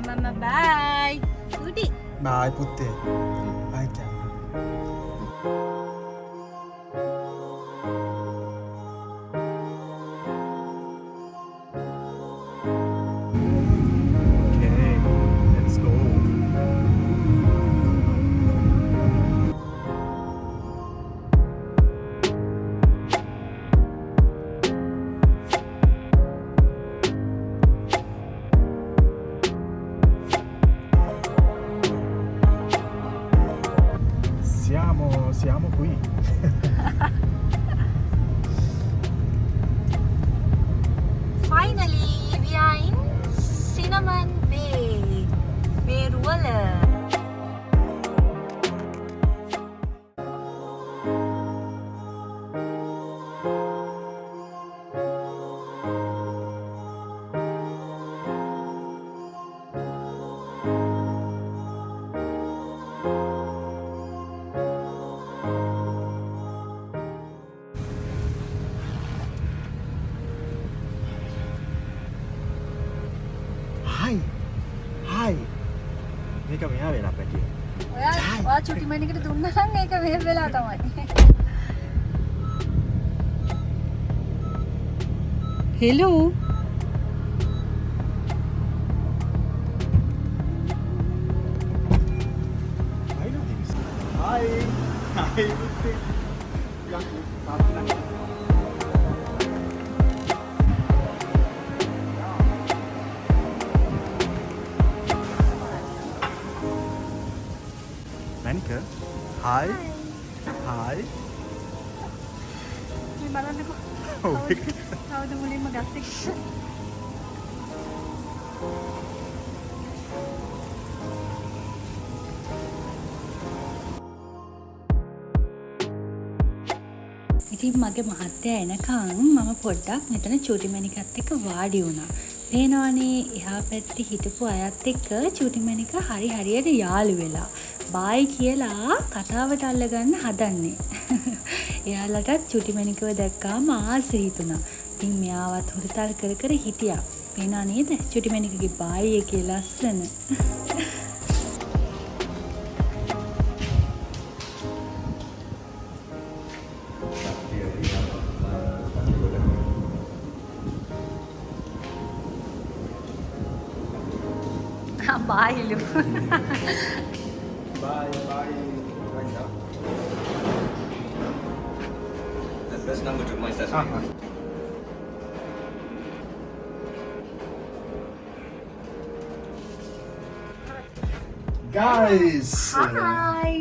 Mama, bye. Goodie. Bye, putte. Bye, Cam. Okay, let's go. Siamo qui. Finally, we are in Cinnamon Bay. Meruwala. Hi. මේක මෙයා වෙලා පැටිය. ඔයා චුටි මණිකට දුන්නා නම් ඒක මෙහෙ වෙලා තමයි. Hello. Hi. Hi. Manika. Hi. Hi. මේ බලන්නකෝ. Oh, කවුද මුලින්ම ගත්තේ? ඉතින් මගේ මහත්තයා එනකන් මම පොඩ්ඩක් මෙතන චූටි මණිකත් එක්ක වාඩි වුණා. පේනවනේ එහා පැත්තේ හිටපු අයත් එක්ක චූටි මණික හරියට යාළු වෙලා. බායි කියලා කතාවට අල්ලගන්න හදන්නේ. එයාලටත් චූටි මණිකව දැක්කාම ආසෙ හිතුණා. ඉතින් මෙයාවත් හුරතල් කර කර හිටියා. පේනා නේද? චූටි මණිකගේ බායි එකේ ලස්සන. Bye, Lu. Bye. The best number to my sister. Guys. Hi.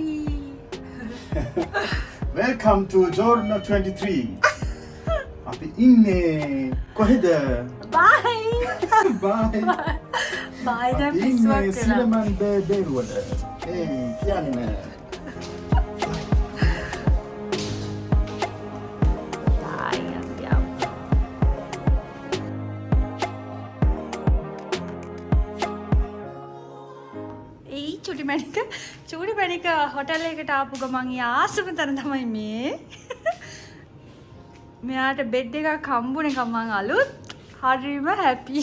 Welcome to Giorno 23. අපි ඉන්නේ කොහෙද? Bye. Bye. Bye, දැන් ඉන්නේ පිස්සුවක් වෙලා. සිනමන් බේරුවල. කියන්නේ නෑ. Bye, අපි යමු. ඒ චුටි මණික හොටල් එකට ආපු ගමන් යාසම තැන තමයි මේ. මෙයාට බෙඩ් එකක් හම්බුනේ ගමන් අලුත්. හරිම හැපි.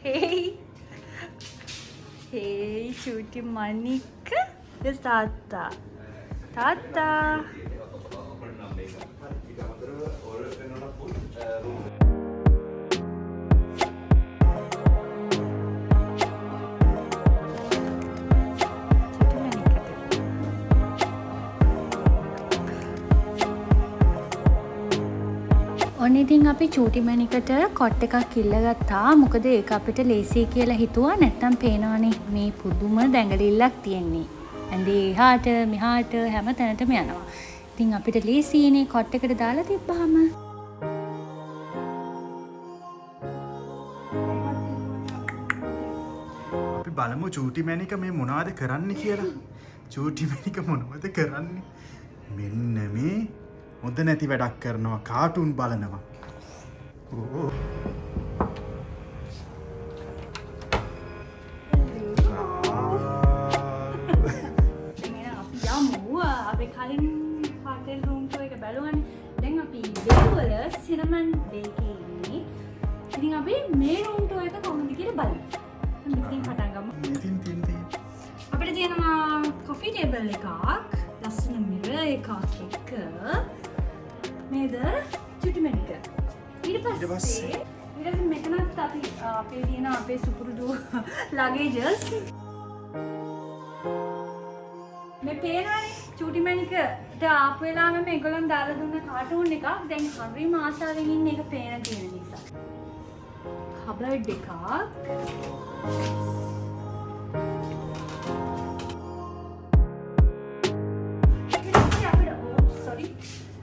Hey, චුටි මණික. This තාත්තා. ඔන්න ඉතින් අපි චූටි මණිකට කොට් එකක් ඉල්ලගත්තා. මොකද ඒක අපිට ලේසියි කියලා හිතුවා. නැත්තම් පේනවනේ මේ පුදුම දැඟලිල්ලක් තියෙන්නේ. ඇඳේ එහාට මෙහාට හැම තැනටම යනවා. ඉතින් අපිට ලේසියිනේ කොට් එකට දාලා තිබ්බාම. අපි බලමු චූටි මණික මේ මොනවද කරන්න කියලා. චූටි මණික මොනවද කරන්නේ? මෙන්න මේ හොඳ නැති වැඩක් කරනවා. කාටුන් බලනවා. ඕ. අපි යමු. අපි කලින් හෝටල් රූම් එක බැලුවානේ. දැන් අපි බේවල සිනමන් බේකේ ඉන්නේ. ඉතින් අපි මේ රූම් ටුවර් එක කොහොමද කියලා බලමු. මෙතනින් පටන් ගමු. ඉතින් අපිට තියෙනවා කොෆි ටේබල් එකක්, ලස්සන මිරර් එකක් එක්ක මේද චුටිමැණික. ඊට පස්සේ මෙතනත් අපි අපේ තියෙන අපේ සුපුරුදු ලගේජස්. මේ පේනවනේ චුටිමැණිකට ආපු වෙලාවෙම මේගොල්ලන් දාලා දුන්න කාටූන් එකක්. දැන් හරිම ආසාවෙන් ඉන්නේ ඒක පේන තියෙන නිසා. කබඩ් එකක්.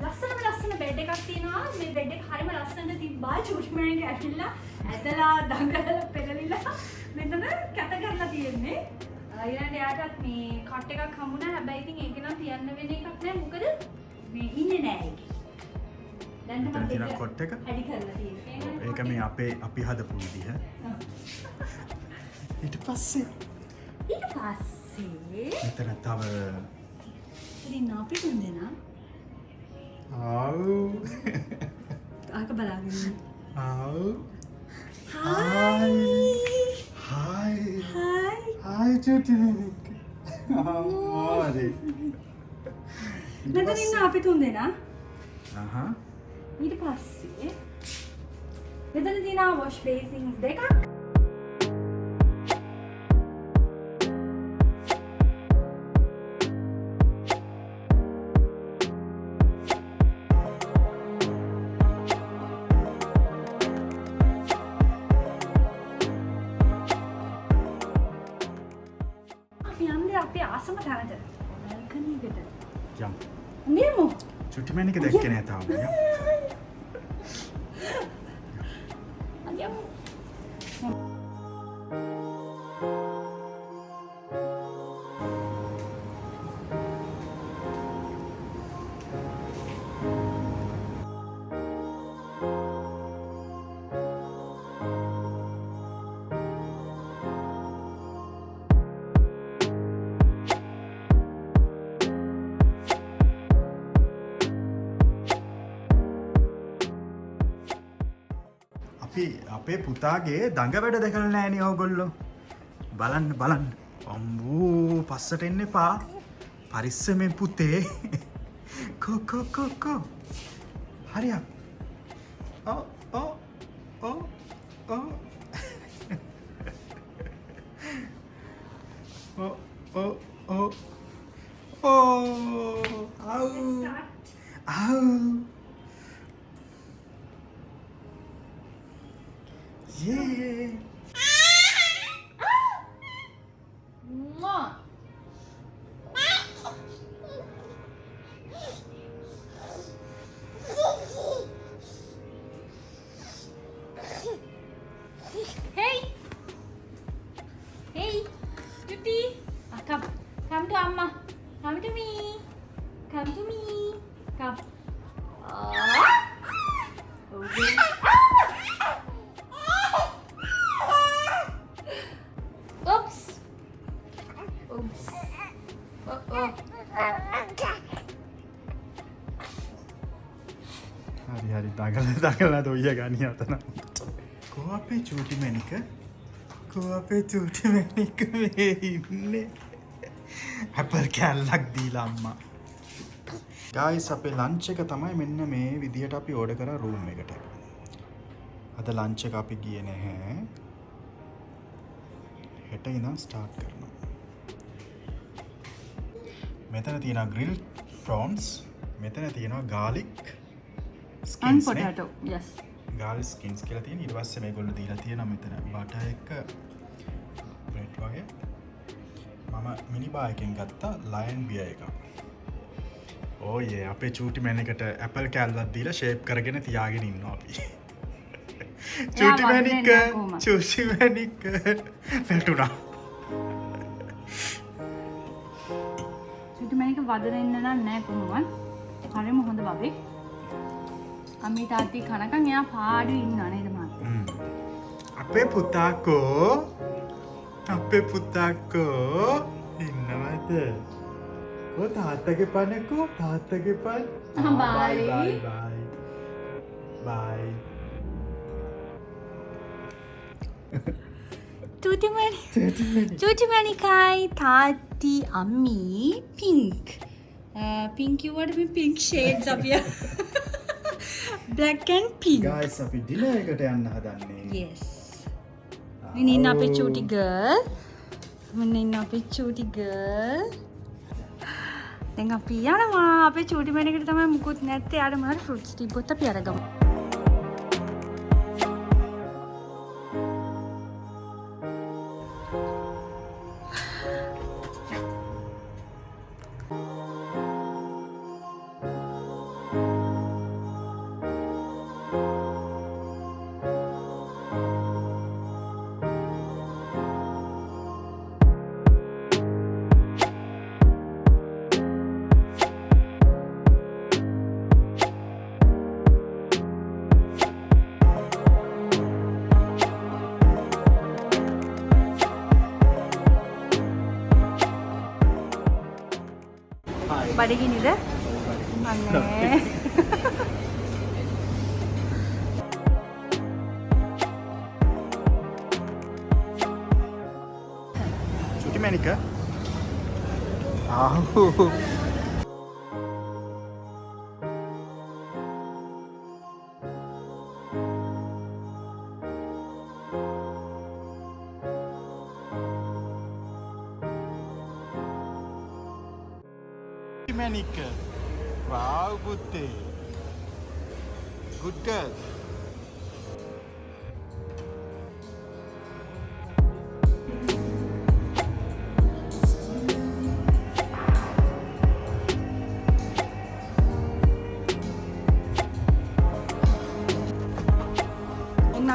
ලස්සන බෙඩ් එකක් තියෙනවා. මේ බෙඩ් එක හරිම ලස්සනට තිබ්බා. චුටිමැණික ඇවිල්ලා ඇදලා දඟලලා පෙරලිලා මෙතන කැත කරලා තියෙන්නේ. ඊළඟට එයාටත් මේ කට් එකක් හම්බුණා. හැබැයි ඉතින් ඒක නම් තියන්න වෙන එකක් නෑ. මොකද මේ ඉන්නේ නෑ ඒකේ. දැන් තමයි තියෙන කොට් එක ඇඩි කරලා තියෙන්නේ. ඒක මේ අපි හදපු විදිහ. ඊට පස්සේ මෙතන තව ඉතින් අපි තුන්දෙනා ආව් ආක බලාගෙන ඉන්න. ආව් හායි හායි චුටිමැණික ආවරේ මෙතන ඉන්න අපි තුන්දෙනා. ඊට පස්සේ මෙතන තියෙනවා වොෂ් බේසින්ස් දෙකක්. අපි ආසම තැනට බල්කනි එකට යම්. නියමු. චුටිමැණික දැක්කේ නෑ තාම. යමු. අපේ පුතාගේ දඟ වැඩ දැකලා නෑනේ ඕගොල්ලෝ. බලන්න. අම්බෝ පස්සට එන්න එපා. පරිස්සමෙන් පුතේ. කෝ. හරියක්. ඔව්. ආව්. Yeah. Hey, Cutie. Come to Amma. Come to me. Come. Okay. Oops. හරි දඟලලා දොයිය ගනිය අතන. කෝ අපේ චුටිමැණික මේ ඉන්නේ. ඇපල් කෑල්ලක් දීලා අම්මා. ගායිස් අපේ ලන්ච් එක තමයි මෙන්න මේ විදියට අපි ඕඩර් කරා රූම් එකට. අද ලන්ච් එක අපි ගියේ නැහැ. හෙට ඉඳන් ස්ටාර්ට් කරනවා. මෙතන තියෙනවා ග්‍රිල් ප්‍රොන්ස්. මෙතන තියෙනවා garlic and potato. Yes. garlic skins කියලා තියෙන. ඊට පස්සේ මේගොල්ලෝ දීලා තියෙනවා මෙතන බටර් එක බ්‍රෙඩ් වගේ. මම මිනි බාර් එකෙන් ගත්තා ලයන් බියර් එකක්. ඕ යේ අපේ චුටිමැණිකට ඇපල් කෑල්ලක් දීලා ෂේප් කරගෙන තියාගෙන ඉන්නවා අපි. චුටිමැණික පැටුණා. චුටිමැණික වදන ඉන්න නම් නෑ කොහොමවත්. හරිම හොඳ බබේ. අම්මි තාත්ති කනකන් එයා පාඩු ඉන්නවා නේද මම. අපේ පුතාකෝ ඉන්නවද? කො තාත්තගේ පනකෝ තාත්තගේ පන. බයි. බයි. bye. චූටිමැනිකයි තාත්ති අම්මි පිංක් පිංක් කිව්වට මේ පිංක් ෂේඩ්ස් අපි black and pink. Guys, අපි dinner එකට යන්න හදන්නේ. Yes. මෙන්න ඉන්න අපේ චූටි ගර්ල්. මෙන්න ඉන්න අපේ චූටි ගර්ල්. දැන් අපි යනවා අපේ චූටි මැනිකට තමයි මුකුත් නැත්තේ. යාට මොනවාරි ෆෘට්ස් තිබ්බොත් අපි අරගමු. බඩගිනිද? අනේ. චුටි මැනික. ආහ්. Manika. Wow, good day. Good girl.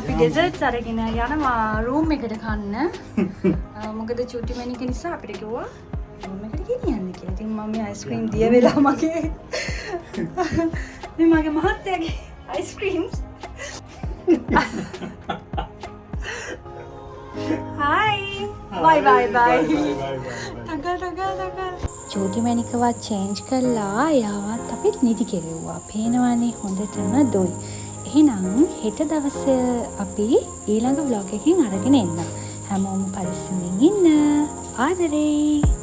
අපි ඩෙසර්ට්ස් අරගෙන යනවා රූම් එකට කන්න. මොකද චූටි මැනික නිසා අපිට කිව්වා රූම් එකට ගෙනියන්න කියලා. ඉතින් මම අයිස්ක්‍රීම් දිය වෙලා මගේ මේ මගේ මහත්තයාගේ අයිස්ක්‍රීම්ස්. Hi. Bye bye bye. චූටි මැනිකවත් චේන්ජ් කළා. එයාවත් අපිත් නිදි කෙරෙව්වා. පේනවනේ හොඳටම දොයි. එහෙනම් හෙට දවස අපි ඊළඟ vlog එකකින් අරගෙන එන්න. හැමෝම පරිස්සමින් ඉන්න. ආදරේ.